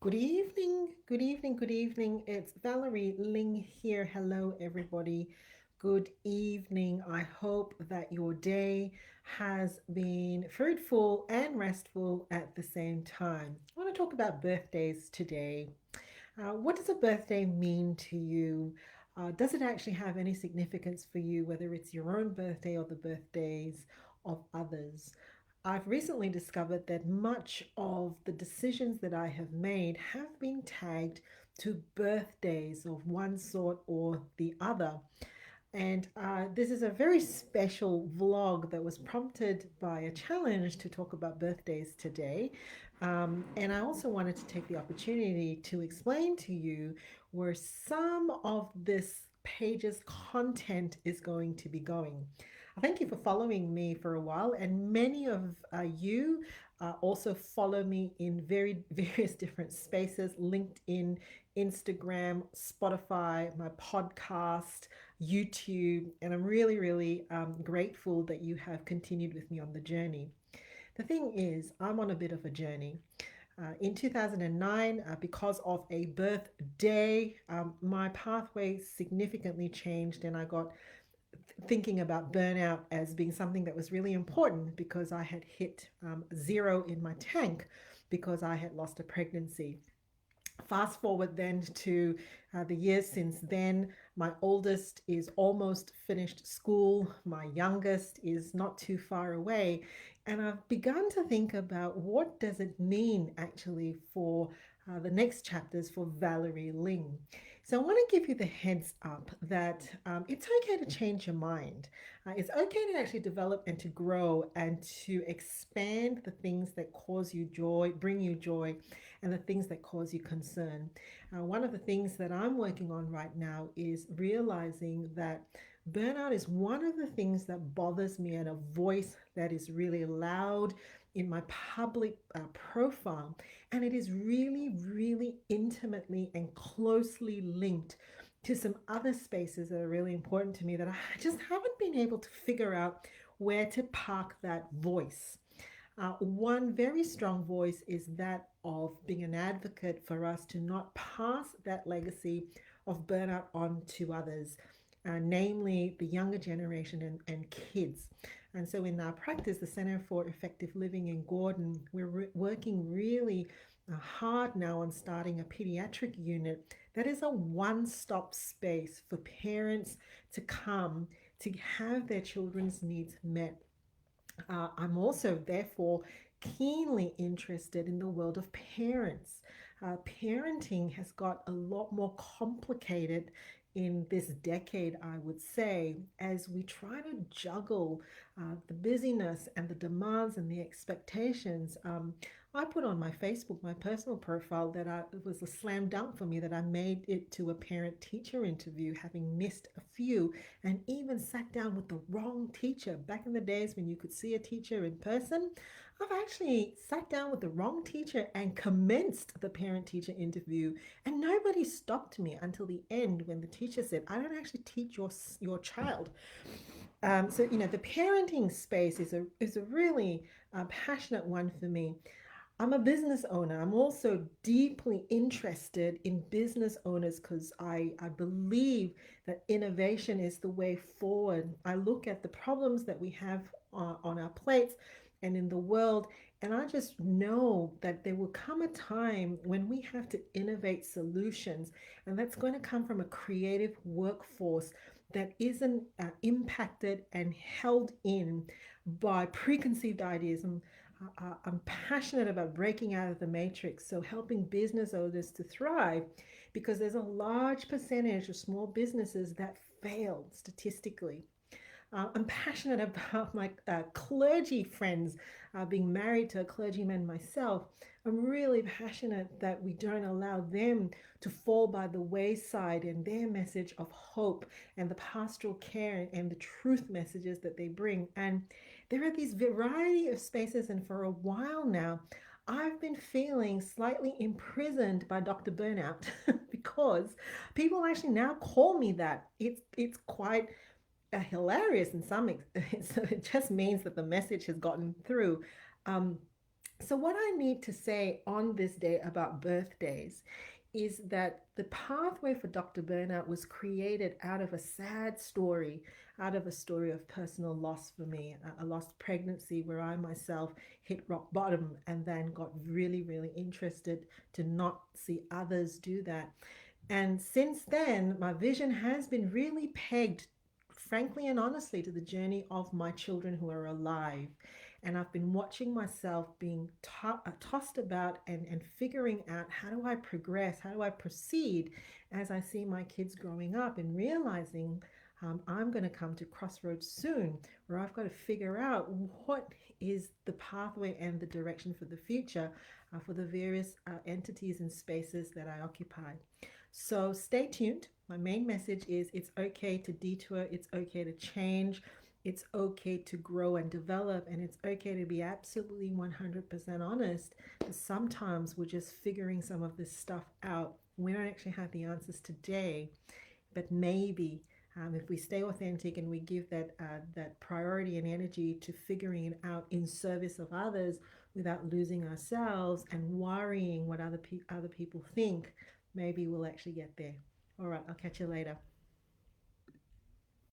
Good evening, good evening, good evening. It's Valerie Ling here. Hello, everybody. Good evening. I hope that your day has been fruitful and restful at the same time. I want to talk about birthdays today. What does a birthday mean to you? Does it actually have any significance for you, whether it's your own birthday or the birthdays of others? I've recently discovered that much of the decisions that I have made have been tagged to birthdays of one sort or the other. And this is a very special vlog that was prompted by a challenge to talk about birthdays today. And I also wanted to take the opportunity to explain to you where some of this page's content is going to be going. Thank you for following me for a while, and many of you also follow me in very various different spaces: LinkedIn, Instagram, Spotify, my podcast, YouTube, and I'm really, really grateful that you have continued with me on the journey. The thing is, I'm on a bit of a journey. In 2009, because of a birthday, my pathway significantly changed, and I got thinking about burnout as being something that was really important because I had hit zero in my tank because I had lost a pregnancy. Fast forward then to the years since then. My oldest is almost finished school. My youngest is not too far away. And I've begun to think about what does it mean actually for the next chapters for Valerie Ling. So I want to give you the heads up that it's okay to change your mind. It's okay to actually develop and to grow and to expand the things that cause you joy, bring you joy, and the things that cause you concern. One of the things that I'm working on right now is realizing that burnout is one of the things that bothers me, and a voice that is really loud in my public profile. And it is really, really intimately and closely linked to some other spaces that are really important to me that I just haven't been able to figure out where to park that voice. One very strong voice is that of being an advocate for us to not pass that legacy of burnout on to others, namely the younger generation and kids. And so, in our practice, the Center for Effective Living in Gordon, we're working really hard now on starting a pediatric unit that is a one stop space for parents to come to have their children's needs met. I'm also, therefore, keenly interested in the world of parents. Parenting has got a lot more complicated in this decade, I would say, as we try to juggle the busyness and the demands and the expectations. I put on my Facebook, my personal profile, that it was a slam dunk for me that I made it to a parent teacher interview, having missed a few, and even sat down with the wrong teacher. Back in the days when you could see a teacher in person, I've actually sat down with the wrong teacher and commenced the parent teacher interview, and nobody stopped me until the end when the teacher said, "I don't actually teach your child." So the parenting space is a really passionate one for me. I'm a business owner. I'm also deeply interested in business owners because I believe that innovation is the way forward. I look at the problems that we have on our plates and in the world, and I just know that there will come a time when we have to innovate solutions, and that's going to come from a creative workforce that isn't impacted and held in by preconceived ideas. I'm passionate about breaking out of the matrix, so helping business owners to thrive, because there's a large percentage of small businesses that fail statistically. I'm passionate about my clergy friends, being married to a clergyman myself. I'm really passionate that we don't allow them to fall by the wayside in their message of hope and the pastoral care and the truth messages that they bring. And there are these variety of spaces, and for a while now, I've been feeling slightly imprisoned by Dr. Burnout because people actually now call me that. It's quite hilarious in some so it just means that the message has gotten through. um, So, what I need to say on this day about birthdays is that the pathway for Dr. Burnout was created out of a sad story, out of a story of personal loss for me, a lost pregnancy where I myself hit rock bottom and then got really, really interested to not see others do that. And since then, my vision has been really pegged, frankly and honestly, to the journey of my children who are alive. And I've been watching myself being tossed about and figuring out, how do I progress? How do I proceed as I see my kids growing up and realizing I'm going to come to crossroads soon where I've got to figure out what is the pathway and the direction for the future for the various entities and spaces that I occupy. So stay tuned. My main message is it's okay to detour, it's okay to change, it's okay to grow and develop, and it's okay to be absolutely 100% honest that sometimes we're just figuring some of this stuff out. We don't actually have the answers today, but maybe if we stay authentic and we give that priority and energy to figuring it out in service of others without losing ourselves and worrying what other people think, maybe we'll actually get there. All right, I'll catch you later.